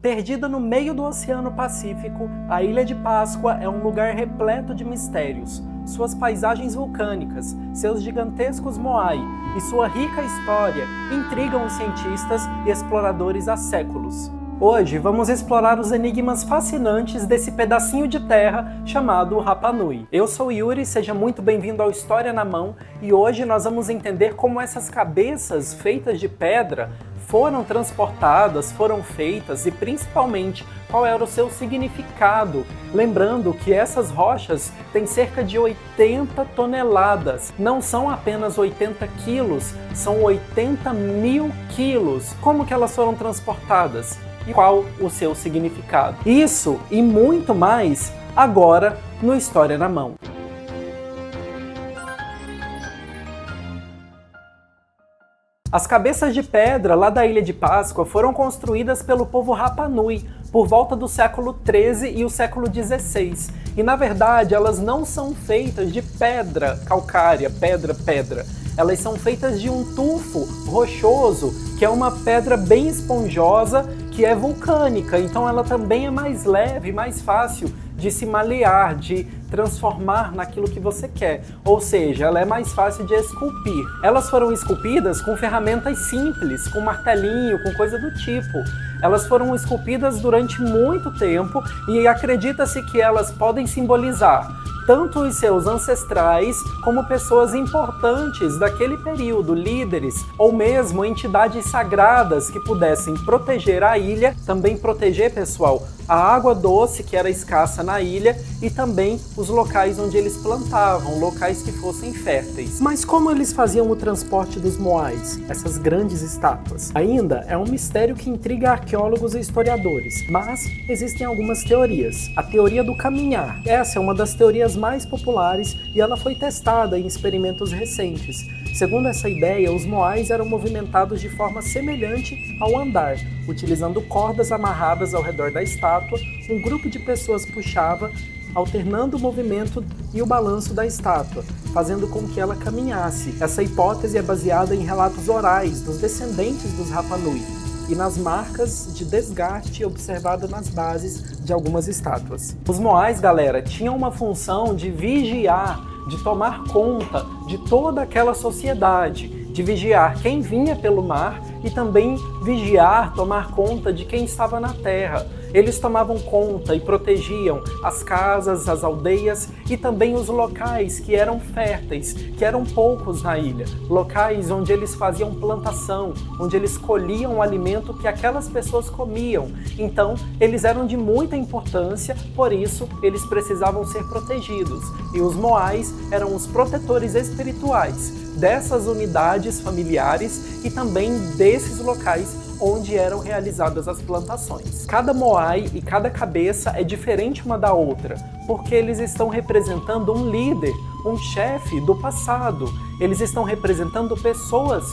Perdida no meio do Oceano Pacífico, a Ilha de Páscoa é um lugar repleto de mistérios. Suas paisagens vulcânicas, seus gigantescos moai e sua rica história intrigam os cientistas e exploradores há séculos. Hoje vamos explorar os enigmas fascinantes desse pedacinho de terra chamado Rapa Nui. Eu sou Yuri, seja muito bem-vindo ao História na Mão e hoje nós vamos entender como essas cabeças feitas de pedra foram transportadas, foram feitas e principalmente qual era o seu significado. Lembrando que essas rochas têm cerca de 80 toneladas. Não são apenas 80 quilos, são 80 mil quilos. Como que elas foram transportadas? E qual o seu significado? Isso e muito mais agora no História na Mão. As cabeças de pedra lá da Ilha de Páscoa foram construídas pelo povo Rapa Nui por volta do século XIII e o século XVI. E na verdade elas não são feitas de pedra calcária, pedra. Elas são feitas de um tufo rochoso, que é uma pedra bem esponjosa, que é vulcânica. Então ela também é mais leve, mais fácil de se malear, de transformar naquilo que você quer. Ou seja, ela é mais fácil de esculpir. Elas foram esculpidas com ferramentas simples, com martelinho, com coisa do tipo. Elas foram esculpidas durante muito tempo e acredita-se que elas podem simbolizar tanto os seus ancestrais como pessoas importantes daquele período, líderes ou mesmo entidades sagradas que pudessem proteger a ilha, também proteger, pessoal, a água doce que era escassa na ilha e também os locais onde eles plantavam, locais que fossem férteis. Mas como eles faziam o transporte dos moais, essas grandes estátuas? Ainda é um mistério que intriga arqueólogos e historiadores, mas existem algumas teorias. A teoria do caminhar. Essa é uma das teorias mais populares e ela foi testada em experimentos recentes. Segundo essa ideia, os moais eram movimentados de forma semelhante ao andar. Utilizando cordas amarradas ao redor da estátua, um grupo de pessoas puxava, alternando o movimento e o balanço da estátua, fazendo com que ela caminhasse. Essa hipótese é baseada em relatos orais dos descendentes dos Rapa Nui e nas marcas de desgaste observado nas bases de algumas estátuas. Os moais, galera, tinham uma função de vigiar, de tomar conta de toda aquela sociedade, de vigiar quem vinha pelo mar e também vigiar, tomar conta de quem estava na terra. Eles tomavam conta e protegiam as casas, as aldeias e também os locais que eram férteis, que eram poucos na ilha. Locais onde eles faziam plantação, onde eles colhiam o alimento que aquelas pessoas comiam. Então, eles eram de muita importância, por isso eles precisavam ser protegidos. E os moais eram os protetores espirituais dessas unidades familiares e também desses locais onde eram realizadas as plantações. Cada moai e cada cabeça é diferente uma da outra, porque eles estão representando um líder, um chefe do passado. Eles estão representando pessoas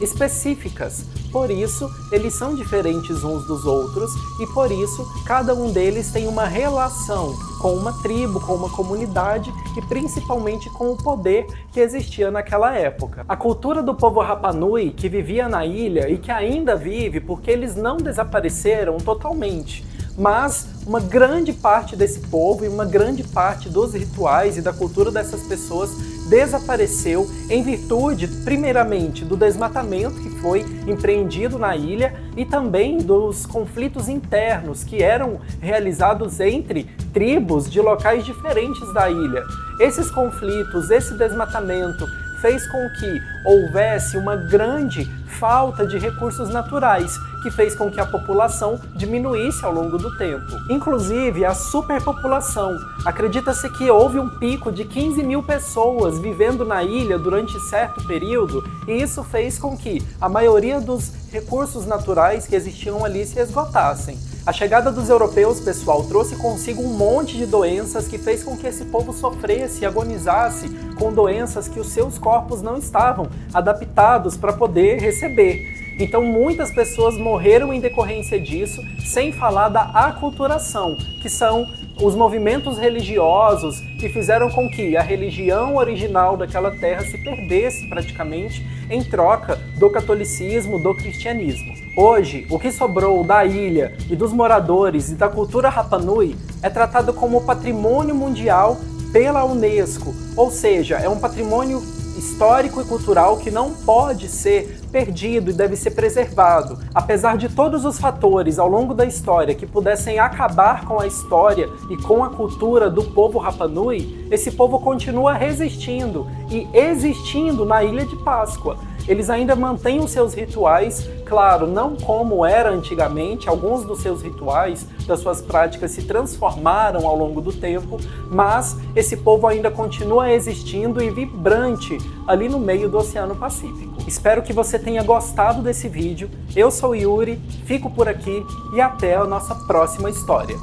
específicas. Por isso, eles são diferentes uns dos outros e por isso cada um deles tem uma relação com uma tribo, com uma comunidade e principalmente com o poder que existia naquela época. A cultura do povo Rapa Nui, que vivia na ilha e que ainda vive porque eles não desapareceram totalmente, mas uma grande parte desse povo e uma grande parte dos rituais e da cultura dessas pessoas desapareceu em virtude, primeiramente, do desmatamento que foi empreendido na ilha e também dos conflitos internos que eram realizados entre tribos de locais diferentes da ilha. Esses conflitos, esse desmatamento fez com que houvesse uma grande falta de recursos naturais, que fez com que a população diminuísse ao longo do tempo. Inclusive, a superpopulação. Acredita-se que houve um pico de 15 mil pessoas vivendo na ilha durante certo período, e isso fez com que a maioria dos recursos naturais que existiam ali se esgotassem. A chegada dos europeus, pessoal, trouxe consigo um monte de doenças que fez com que esse povo sofresse e agonizasse com doenças que os seus corpos não estavam adaptados para poder receber. Então muitas pessoas morreram em decorrência disso, sem falar da aculturação, que são os movimentos religiosos que fizeram com que a religião original daquela terra se perdesse praticamente em troca do catolicismo, do cristianismo. Hoje, o que sobrou da ilha e dos moradores e da cultura Rapa Nui é tratado como patrimônio mundial pela Unesco, ou seja, é um patrimônio histórico e cultural que não pode ser perdido e deve ser preservado. Apesar de todos os fatores ao longo da história que pudessem acabar com a história e com a cultura do povo Rapa Nui, esse povo continua resistindo e existindo na Ilha de Páscoa. Eles ainda mantêm os seus rituais, claro, não como era antigamente, alguns dos seus rituais, das suas práticas se transformaram ao longo do tempo, mas esse povo ainda continua existindo e vibrante ali no meio do Oceano Pacífico. Espero que você tenha gostado desse vídeo. Eu sou o Yuri, fico por aqui e até a nossa próxima história.